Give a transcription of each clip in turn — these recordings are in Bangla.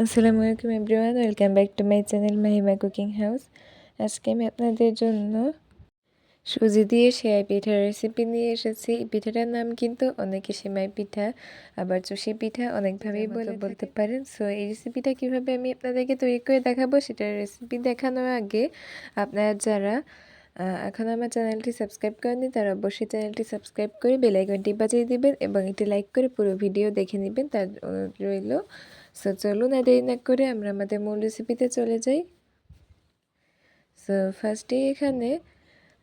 আসসালামু আলাইকুম everyone, welcome back to my channel Mahima cooking house. আজকে আমি আপনাদের জন্য সুজি দিয়ে সেমাই পিঠার রেসিপি নিয়ে এসেছি। এই পিঠাটার নাম কিন্তু অনেকে সেমাই পিঠা, আবার চুষি পিঠা অনেকভাবেই বলতে পারেন। সো এই রেসিপিটা কীভাবে আমি আপনাদেরকে তৈরি করে দেখাবো, সেটার রেসিপি দেখানোর আগে আপনারা যারা এখন আমার চ্যানেলটি সাবস্ক্রাইব করেননি তারা অবশ্যই চ্যানেলটি সাবস্ক্রাইব করে বেল আইকনটি বাজিয়ে দিবেন এবং একটি লাইক করে পুরো ভিডিও দেখে নেবেন, তার অনুরোধ রইল। সো চলুন আর দেরি না করে আমরা আমাদের মূল রেসিপিতে চলে যাই। সো ফার্স্টে এখানে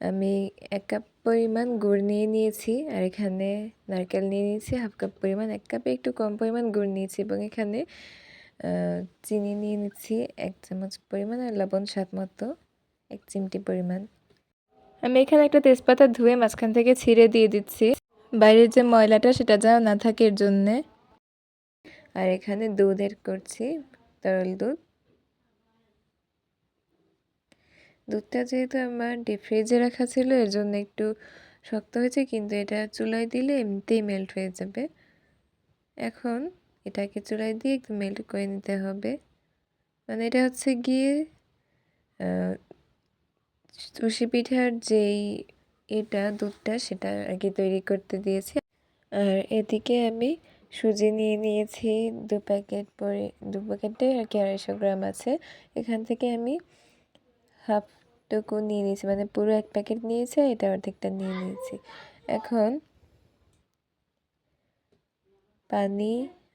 আমি 1 কাপ পরিমাণ গুড় নিয়ে নিয়েছি, আর এখানে নারকেল নিয়ে নিয়েছি হাফ কাপ পরিমাণ। 1 কাপে একটু কম পরিমাণ গুড় নিয়েছি এবং এখানে চিনি নিয়ে নিচ্ছি 1 চামচ পরিমাণ, আর লবণ স্বাদ মতো 1 চিমটি পরিমাণ। আমি এখানে একটা তেজপাতা ধুয়ে মাঝখান থেকে ছিঁড়ে দিয়ে দিচ্ছি, বাইরের যে ময়লাটা সেটা যেন না থাকে এর জন্যে। আর এখানে দুধ এড করছি, তরল দুধ। দুধটা যেহেতু আমার ডিপ ফ্রিজে রাখা ছিল এর জন্য একটু শক্ত হয়েছে, কিন্তু এটা চুলায় দিলে এমনিতেই মেল্ট হয়ে যাবে। এখন এটাকে চুলায় দিয়ে একটু মেল্ট করে নিতে হবে। মানে এটা হচ্ছে গিয়ে চুষি পিঠার যেই দুধটা সেটা আর কি তৈরি করতে দিয়েছি। আর এদিকে আমি সুজি নিয়ে নিয়েছি 2 প্যাকেটে আর কি 250 গ্রাম আছে। এখান থেকে আমি হাফটুকু নিয়ে নিয়েছি, মানে পুরো 1 প্যাকেট নিয়েছি, এটা অর্ধেকটা নিয়ে নিয়েছি। এখন পানি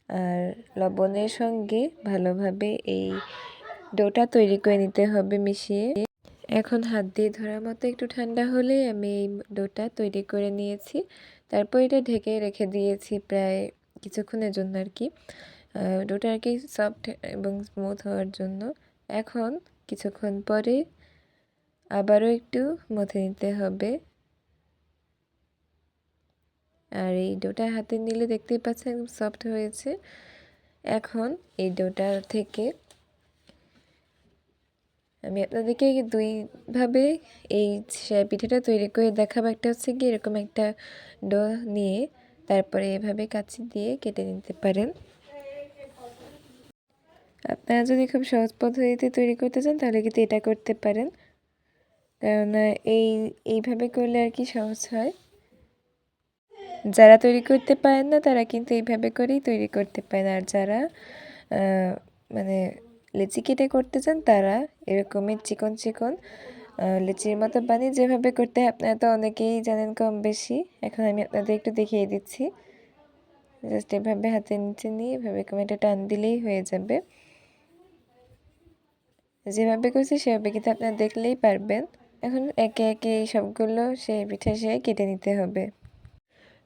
আর লবণের সঙ্গে ভালোভাবে এই ডোটা তৈরি করে নিতে হবে মিশিয়ে। এখন হাত দিয়ে ধরার মতো একটু ঠান্ডা হলে আমি এই ডোটা তৈরি করে নিয়েছি। তারপর এটা ঢেকে রেখে দিয়েছি প্রায় কিছুক্ষণের জন্য আর কি, ডোটা আর কি সফট এবং স্মুথ হওয়ার জন্য। এখন কিছুক্ষণ পরে আবারও একটু মথে নিতে হবে। আর এই ডোটা হাতে নিলে দেখতেই পাচ্ছেন একদম সফট হয়েছে। এখন এই ডোটা থেকে আমি আপনাদেরকে দুইভাবে এই সেমাই পিঠাটা তৈরি করে দেখাবো। একটা হচ্ছে কি এরকম একটা ডো নিয়ে তারপরে এভাবে কাঁচি দিয়ে কেটে নিতে পারেন। আপনারা যদি খুব সহজ পদ্ধতিতে তৈরি করতে চান তাহলে কিন্তু এটা করতে পারেন, কেননা এইভাবে করলে আর কি সহজ হয়। যারা তৈরি করতে পারেন না তারা কিন্তু এইভাবে করেই তৈরি করতে পারেন, আর যারা মানে লেচি কেটে করতে চান তারা এরকমই চিকন চিকন লেচির মতো বানিয়ে যেভাবে করতে হয় আপনারা তো অনেকেই জানেন কম বেশি। এখন আমি আপনাদের একটু দেখিয়ে দিচ্ছি। জাস্ট এভাবে হাতের নিচে নিয়ে এভাবে একটা টান দিলেই হয়ে যাবে। যেভাবে করছি সেভাবে কিন্তু আপনারা দেখলেই পারবেন। এখন একে একে এই সবগুলো পিঠা কেটে নিতে হবে।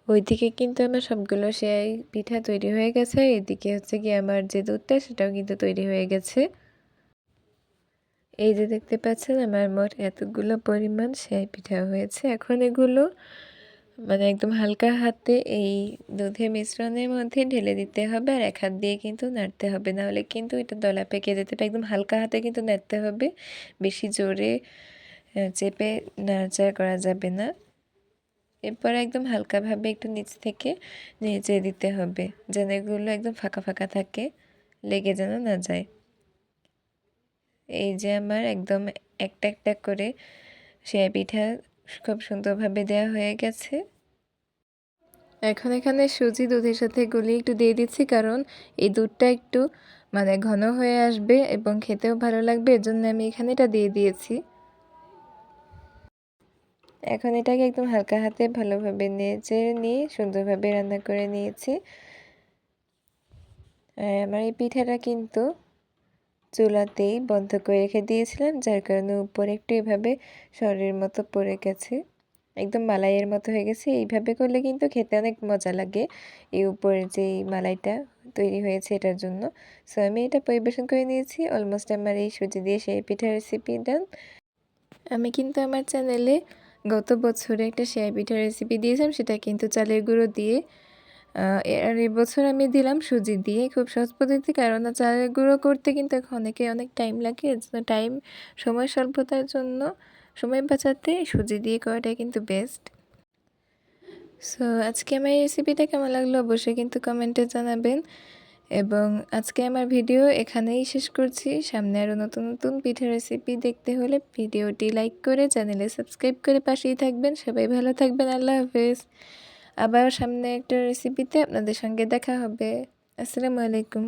ওইদিকে কিন্তু আমার সবগুলো পিঠা তৈরি হয়ে গেছে, এদিকে হচ্ছে কি আমার যে দুধটা সেটাও কিন্তু তৈরি হয়ে গেছে। এই যে দেখতে পাচ্ছেন আমার মোট এতগুলো পরিমাণ পিঠা হয়েছে। এখন এগুলো মানে একদম হালকা হাতে এই দুধের মিশ্রণের মধ্যে ঢেলে দিতে হবে, আর 1 হাত দিয়ে কিন্তু নাড়তে হবে, নাহলে কিন্তু এটা দলা পেকে যেতে পারে। একদম হালকা হাতে কিন্তু নাড়তে হবে, বেশি জোরে চেপে নাড়াচাড়া করা যাবে না। এরপর একদম হালকাভাবে একটু নিচ থেকে নেড়ে দিতে হবে, যেন এগুলো একদম ফাঁকা ফাঁকা থাকে, লেগে যেন না যায়। এই যে আমার একদম একটা একটা করে সেমাই পিঠা খুব সুন্দরভাবে দেওয়া হয়ে গেছে। এখন এখানে সুজি দুধের সাথে গুলিয়ে একটু দিয়ে দিচ্ছি, কারণ এই দুধটা একটু মানে ঘন হয়ে আসবে এবং খেতেও ভালো লাগবে, এর জন্য আমি এখানে এটা দিয়ে দিয়েছি। এখন এটাকে একদম হালকা হাতে ভালোভাবে নেড়ে নিয়ে সুন্দরভাবে রান্না করে নিয়েছি। আর আমার এই পিঠাটা কিন্তু চুলাতেই বন্ধ করে রেখে দিয়েছিলাম, যার কারণে উপরে একটু এভাবে সরের মতো পড়ে গেছে, একদম মালাইয়ের মতো হয়ে গেছে। এইভাবে করলে কিন্তু খেতে অনেক মজা লাগে, এই উপরে যেই মালাইটা তৈরি হয়েছে এটার জন্য। সো আমি এটা পরিবেশন করে নিয়েছি। অলমোস্ট আমার এই সুজি দিয়ে সেমাই পিঠার রেসিপি ডান। আমি কিন্তু আমার চ্যানেলে গত বছরে একটা সেমাই পিঠার রেসিপি দিয়েছিলাম, সেটা কিন্তু চালের গুঁড়ো দিয়ে, আর এবছর আমি দিলাম সুজি দিয়ে। খুব সহজ পদ্ধতি, কারণ চালের গুঁড়ো করতে কিন্তু এখন অনেক টাইম লাগে, এর জন্য সময় স্বল্পতার জন্য সময় বাঁচাতে সুজি দিয়ে করাটাই কিন্তু বেস্ট। সো আজকে আমার এই রেসিপিটা কেমন লাগলো অবশ্যই কিন্তু কমেন্টে জানাবেন, এবং আজকে আমার ভিডিও এখানেই শেষ করছি। সামনে আরও নতুন নতুন পিঠার রেসিপি দেখতে হলে ভিডিওটি লাইক করে চ্যানেলে সাবস্ক্রাইব করে পাশেই থাকবেন। সবাই ভালো থাকবেন। আল্লাহ হাফেজ। আবার সামনে একটা রেসিপিতে আপনাদের সঙ্গে দেখা হবে। আসসালামু আলাইকুম।